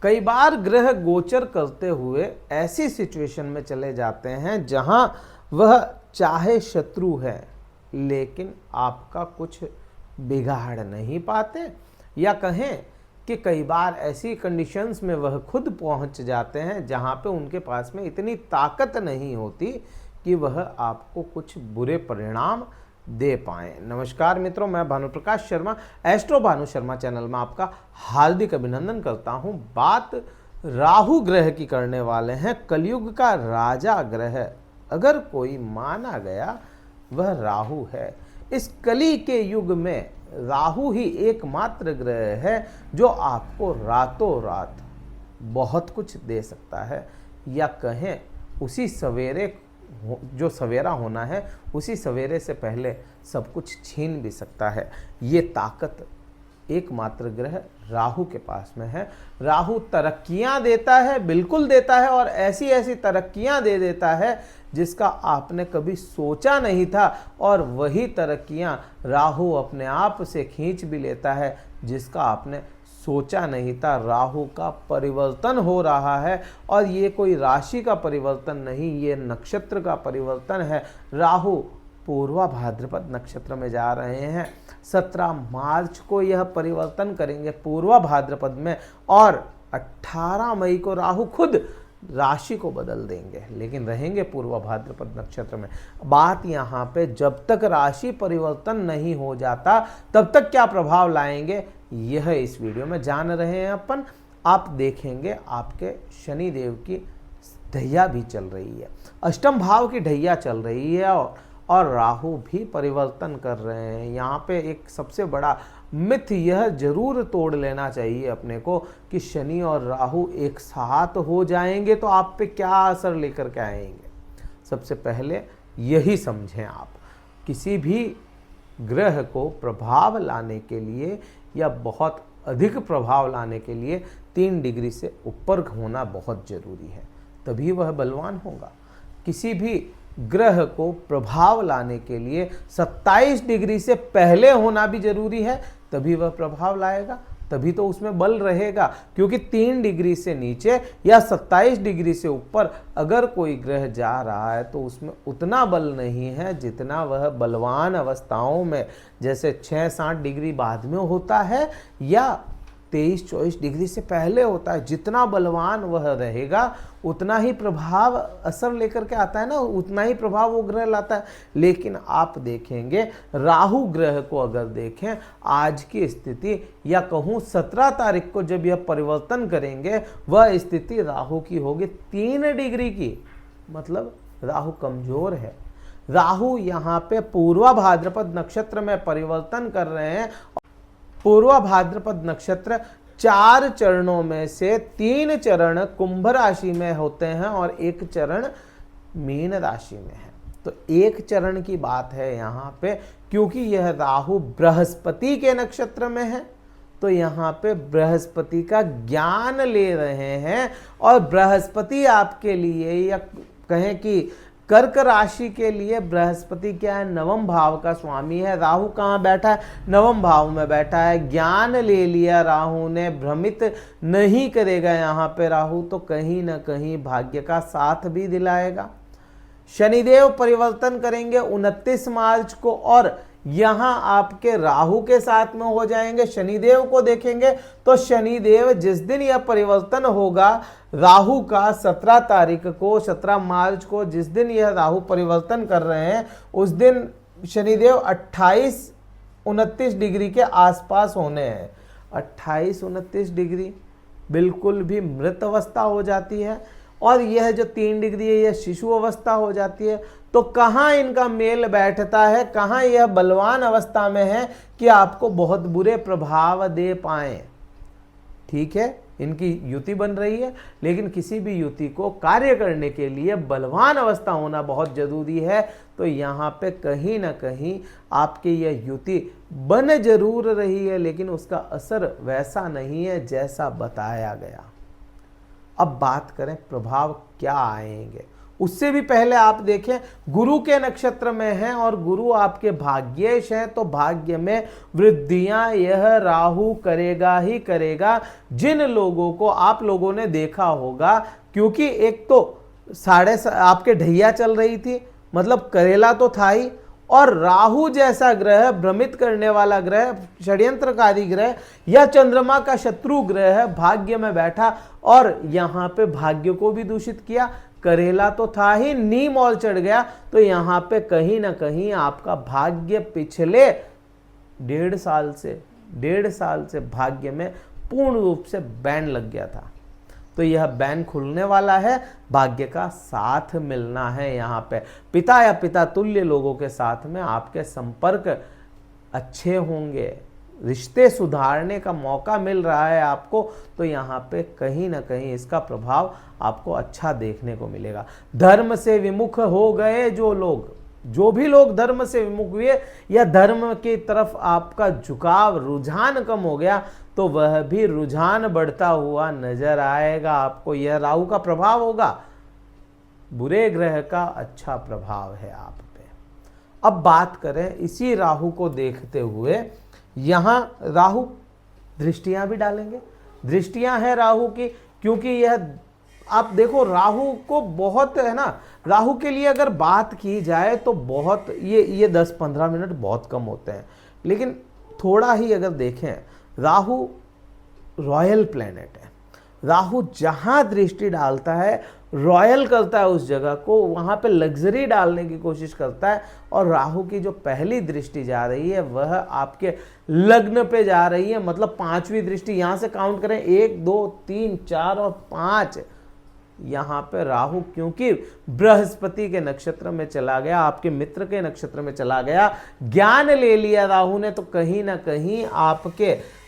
कई बार ग्रह गोचर करते हुए ऐसी सिचुएशन में चले जाते हैं जहां वह चाहे शत्रु है लेकिन आपका कुछ बिगाड़ नहीं पाते, या कहें कि कई बार ऐसी कंडीशंस में वह खुद पहुंच जाते हैं जहां पे उनके पास में इतनी ताकत नहीं होती कि वह आपको कुछ बुरे परिणाम दे पाएं। नमस्कार मित्रों, मैं भानुप्रकाश शर्मा एस्ट्रो भानु शर्मा चैनल में आपका हार्दिक अभिनंदन करता हूं। बात राहु ग्रह की करने वाले हैं। कलयुग का राजा ग्रह अगर कोई माना गया वह राहु है। इस कली के युग में राहु ही एकमात्र ग्रह है जो आपको रातों रात बहुत कुछ दे सकता है, या कहें उसी सवेरे जो सवेरा होना है उसी सवेरे से पहले सब कुछ छीन भी सकता है। ये ताकत एकमात्र ग्रह राहु के पास में है। राहु तरक्कियां देता है, बिल्कुल देता है, और ऐसी ऐसी तरक्कियां दे देता है जिसका आपने कभी सोचा नहीं था, और वही तरक्कियां राहु अपने आप से खींच भी लेता है जिसका आपने सोचा नहीं था। राहु का परिवर्तन हो रहा है, और ये कोई राशि का परिवर्तन नहीं, ये नक्षत्र का परिवर्तन है। राहु पूर्वा भाद्रपद नक्षत्र में जा रहे हैं। 17 मार्च को यह परिवर्तन करेंगे पूर्वा भाद्रपद में, और 18 मई को राहु खुद राशि को बदल देंगे, लेकिन रहेंगे पूर्वा भाद्रपद नक्षत्र में। बात यहाँ पे जब तक राशि परिवर्तन नहीं हो जाता तब तक क्या प्रभाव लाएंगे यह इस वीडियो में जान रहे हैं अपन। आप देखेंगे आपके शनि देव की ढैया भी चल रही है, अष्टम भाव की ढैया चल रही है, और राहु भी परिवर्तन कर रहे हैं। यहाँ पे एक सबसे बड़ा मिथ यह जरूर तोड़ लेना चाहिए अपने को कि शनि और राहु एक साथ हो जाएंगे तो आप पे क्या असर लेकर के आएंगे। सबसे पहले यही समझें आप, किसी भी ग्रह को प्रभाव लाने के लिए या बहुत अधिक प्रभाव लाने के लिए 3 डिग्री से ऊपर होना बहुत जरूरी है, तभी वह बलवान होगा। किसी भी ग्रह को प्रभाव लाने के लिए 27 डिग्री से पहले होना भी जरूरी है, तभी वह प्रभाव लाएगा, तभी तो उसमें बल रहेगा। क्योंकि 3 डिग्री से नीचे या 27 डिग्री से ऊपर अगर कोई ग्रह जा रहा है तो उसमें उतना बल नहीं है जितना वह बलवान अवस्थाओं में, जैसे 6-7 डिग्री बाद में होता है या 23-24 डिग्री से पहले होता है। जितना बलवान वह रहेगा उतना ही प्रभाव असर लेकर के आता है ना, उतना ही प्रभाव वो ग्रह लाता है। लेकिन आप देखेंगे राहु ग्रह को अगर देखें आज की स्थिति, या कहूँ 17 तारीख को जब यह परिवर्तन करेंगे वह स्थिति राहु की होगी 3 डिग्री की, मतलब राहु कमजोर है। राहु यहाँ पे पूर्वा भाद्रपद नक्षत्र में परिवर्तन कर रहे हैं। पूर्वा भाद्रपद नक्षत्र 4 चरणों में से 3 चरण कुंभ राशि में होते हैं और 1 चरण मीन राशि में है। तो 1 चरण की बात है यहाँ पे, क्योंकि यह राहु बृहस्पति के नक्षत्र में है, तो यहाँ पे बृहस्पति का ज्ञान ले रहे हैं। और बृहस्पति आपके लिए, या कहें कि कर्क राशि के लिए बृहस्पति क्या है, नवम भाव का स्वामी है। राहु कहाँ बैठा है, नवम भाव में बैठा है। ज्ञान ले लिया राहु ने, भ्रमित नहीं करेगा यहाँ पे राहु, तो कहीं ना कहीं भाग्य का साथ भी दिलाएगा। शनिदेव परिवर्तन करेंगे 29 मार्च को, और यहाँ आपके राहु के साथ में हो जाएंगे। शनिदेव को देखेंगे तो शनिदेव जिस दिन यह परिवर्तन होगा राहु का 17 तारीख को, 17 मार्च को जिस दिन यह राहु परिवर्तन कर रहे हैं उस दिन शनिदेव 28-29 डिग्री के आसपास होने हैं। 28-29 डिग्री बिल्कुल भी मृत अवस्था हो जाती है, और यह जो 3 डिग्री है यह शिशु अवस्था हो जाती है। तो कहाँ इनका मेल बैठता है, कहाँ यह बलवान अवस्था में है कि आपको बहुत बुरे प्रभाव दे पाए। ठीक है, इनकी युति बन रही है, लेकिन किसी भी युति को कार्य करने के लिए बलवान अवस्था होना बहुत जरूरी है। तो यहाँ पे कहीं ना कहीं आपकी यह युति बन जरूर रही है, लेकिन उसका असर वैसा नहीं है जैसा बताया गया। अब बात करें प्रभाव क्या आएंगे, उससे भी पहले आप देखें गुरु के नक्षत्र में है और गुरु आपके भाग्येश है, तो भाग्य में वृद्धियां यह राहु करेगा ही करेगा। जिन लोगों को आप लोगों ने देखा होगा, क्योंकि एक तो आपके ढैया चल रही थी, मतलब करेला तो था ही, और राहु जैसा ग्रह, भ्रमित करने वाला ग्रह, षड्यंत्रकारी ग्रह या चंद्रमा का शत्रु ग्रह भाग्य में बैठा और यहां पे भाग्य को भी दूषित किया। करेला तो था ही, नीम और चढ़ गया, तो यहां पे कहीं ना कहीं आपका भाग्य पिछले 1.5 साल से भाग्य में पूर्ण रूप से बैन लग गया था। तो यह बैन खुलने वाला है, भाग्य का साथ मिलना है। यहाँ पे पिता या पिता तुल्य लोगों के साथ में आपके संपर्क अच्छे होंगे, रिश्ते सुधारने का मौका मिल रहा है आपको, तो यहाँ पे कहीं ना कहीं इसका प्रभाव आपको अच्छा देखने को मिलेगा। धर्म से विमुख हो गए जो भी लोग धर्म से विमुख हुए या धर्म की तरफ आपका झुकाव, रुझान कम हो गया, तो वह भी रुझान बढ़ता हुआ नजर आएगा आपको। यह राहु का प्रभाव होगा, बुरे ग्रह का अच्छा प्रभाव है आप पे। अब बात करें इसी राहु को देखते हुए, यहां राहु दृष्टियां भी डालेंगे। दृष्टियां है राहु की, क्योंकि यह आप देखो राहु को बहुत है ना, राहु के लिए अगर बात की जाए तो बहुत ये 10-15 मिनट बहुत कम होते हैं, लेकिन थोड़ा ही अगर देखें, राहु रॉयल प्लेनेट है। राहु जहां दृष्टि डालता है रॉयल करता है उस जगह को, वहां पे लग्जरी डालने की कोशिश करता है। और राहु की जो पहली दृष्टि जा रही है वह आपके लग्न पे जा रही है, मतलब 5वीं दृष्टि। यहां से काउंट करें 1 2 3 4 और 5, यहां पे राहु क्योंकि बृहस्पति के नक्षत्र में चला गया, आपके मित्र के नक्षत्र में चला गया, ज्ञान ले लिया राहु ने, तो कहीं ना कहीं आपके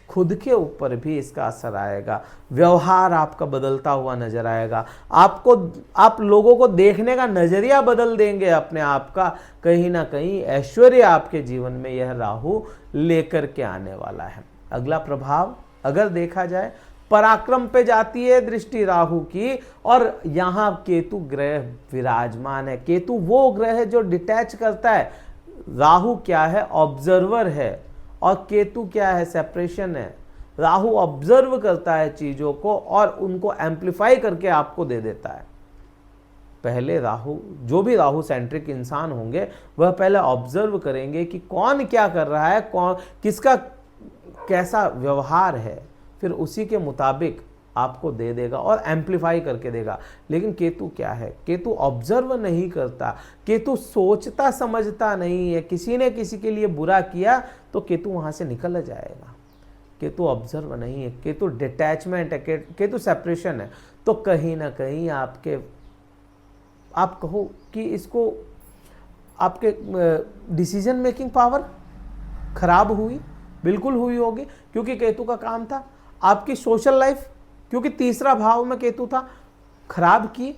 खुद के ऊपर भी इसका असर आएगा। व्यवहार आपका बदलता हुआ नजर आएगा, आप लोगों को देखने का नजरिया बदल देंगे अपने आप का। कहीं ना कहीं ऐश्वर्य आपके जीवन में यह राहु लेकर के आने वाला है। अगला प्रभाव अगर देखा जाए, पराक्रम पे जाती है दृष्टि राहु की, और यहां केतु ग्रह विराजमान है। केतु वो ग्रह है जो डिटैच करता है, राहु क्या है, ऑब्जर्वर है, और केतु क्या है, सेपरेशन है। राहु ऑब्जर्व करता है चीजों को और उनको एम्पलीफाई करके आपको दे देता है। पहले राहु, जो भी राहु सेंट्रिक इंसान होंगे, वह पहले ऑब्जर्व करेंगे कि कौन क्या कर रहा है, कौन किसका कैसा व्यवहार है, फिर उसी के मुताबिक आपको दे देगा और एम्पलीफाई करके देगा। लेकिन केतु क्या है, केतु ऑब्जर्व नहीं करता, केतु सोचता समझता नहीं है। किसी ने किसी के लिए बुरा किया तो केतु वहां से निकल जाएगा। केतु ऑब्जर्व नहीं है, केतु डिटैचमेंट है, केतु सेपरेशन है। तो कहीं ना कहीं आप कहो कि इसको आपके डिसीजन मेकिंग पावर खराब हुई, बिल्कुल हुई होगी, क्योंकि केतु का काम था आपकी सोशल लाइफ, क्योंकि तीसरा भाव में केतु था, खराब की।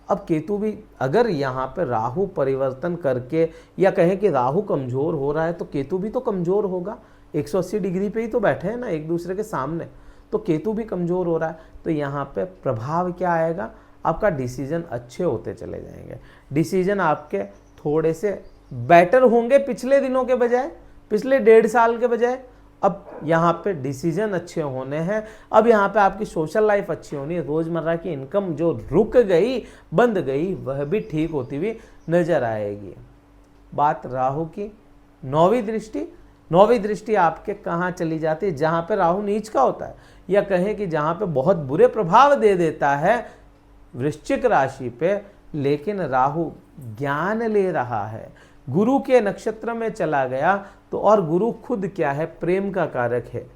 अब केतु भी अगर यहाँ पे राहु परिवर्तन करके, या कहें कि राहु कमजोर हो रहा है, तो केतु भी तो कमजोर होगा। 180 डिग्री पे ही तो बैठे हैं ना एक दूसरे के सामने, तो केतु भी कमजोर हो रहा है। तो यहाँ पे प्रभाव क्या आएगा, आपका डिसीजन अच्छे होते चले जाएंगे। डिसीजन आपके थोड़े से बेटर होंगे पिछले दिनों के बजाय, पिछले 1.5 साल के बजाय। अब यहाँ पे डिसीजन अच्छे होने हैं, अब यहाँ पे आपकी सोशल लाइफ अच्छी होनी है, रोजमर्रा की इनकम जो रुक गई, बंद गई, वह भी ठीक होती हुई नजर आएगी। बात राहु की 9वीं दृष्टि आपके कहाँ चली जाती है, जहाँ पे राहु नीच का होता है, या कहें कि जहाँ पे बहुत बुरे प्रभाव दे देता है वृश्चिक राशि पे, लेकिन राहु ज्ञान ले रहा है, गुरु के नक्षत्र में चला गया। तो और गुरु खुद क्या है, प्रेम का कारक है,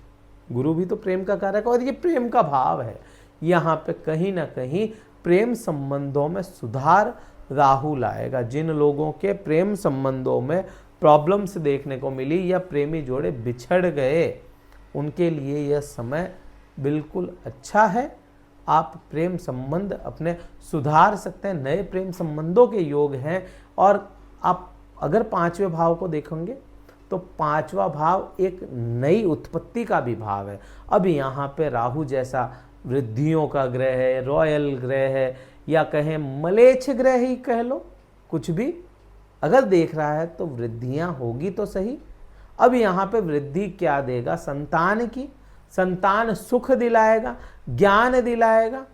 गुरु भी तो प्रेम का कारक है, और ये प्रेम का भाव है। यहाँ पे कहीं ना कहीं प्रेम संबंधों में सुधार राहु लाएगा। जिन लोगों के प्रेम संबंधों में प्रॉब्लम्स देखने को मिली या प्रेमी जोड़े बिछड़ गए, उनके लिए यह समय बिल्कुल अच्छा है। आप प्रेम संबंध अपने सुधार सकते हैं, नए प्रेम संबंधों के योग हैं। और आप अगर 5वें भाव को देखेंगे तो 5वां भाव एक नई उत्पत्ति का भी भाव है। अब यहाँ पे राहु जैसा वृद्धियों का ग्रह है, रॉयल ग्रह है, या कहें मलेच्छ ग्रह ही कह लो, कुछ भी अगर देख रहा है तो वृद्धियां होगी तो सही। अब यहाँ पे वृद्धि क्या देगा? संतान की। संतान सुख दिलाएगा, ज्ञान दिलाएगा,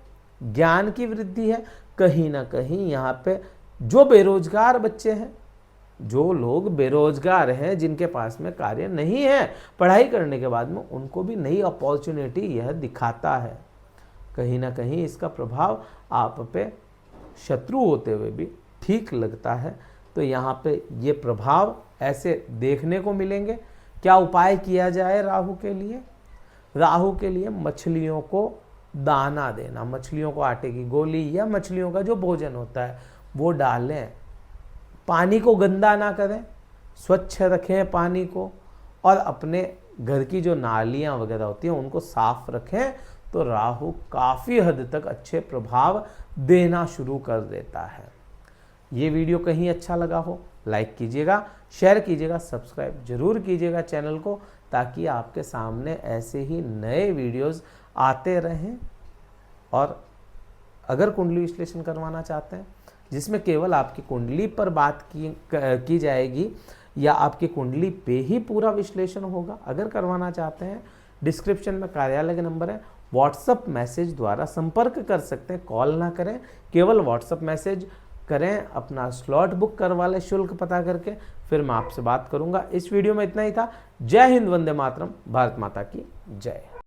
ज्ञान की वृद्धि है। कहीं ना कहीं यहाँ पे जो बेरोजगार बच्चे हैं, जो लोग बेरोजगार हैं, जिनके पास में कार्य नहीं है पढ़ाई करने के बाद में, उनको भी नई अपॉर्चुनिटी यह दिखाता है। कहीं ना कहीं इसका प्रभाव आप पे शत्रु होते हुए भी ठीक लगता है। तो यहाँ पे ये प्रभाव ऐसे देखने को मिलेंगे। क्या उपाय किया जाए राहु के लिए? राहु के लिए मछलियों को दाना देना, मछलियों को आटे की गोली या मछलियों का जो भोजन होता है वो डालें। पानी को गंदा ना करें, स्वच्छ रखें पानी को, और अपने घर की जो नालियाँ वगैरह होती हैं उनको साफ रखें, तो राहु काफ़ी हद तक अच्छे प्रभाव देना शुरू कर देता है। ये वीडियो कहीं अच्छा लगा हो लाइक कीजिएगा, शेयर कीजिएगा, सब्सक्राइब जरूर कीजिएगा चैनल को, ताकि आपके सामने ऐसे ही नए वीडियोस आते रहें। और अगर कुंडली विश्लेषण करवाना चाहते हैं जिसमें केवल आपकी कुंडली पर बात की जाएगी या आपकी कुंडली पे ही पूरा विश्लेषण होगा, अगर करवाना चाहते हैं डिस्क्रिप्शन में कार्यालय का नंबर है, व्हाट्सएप मैसेज द्वारा संपर्क कर सकते हैं। कॉल ना करें, केवल व्हाट्सएप मैसेज करें, अपना स्लॉट बुक करवा लें शुल्क पता करके, फिर मैं आपसे बात करूंगा। इस वीडियो में इतना ही था। जय हिंद, वंदे मातरम, भारत माता की जय।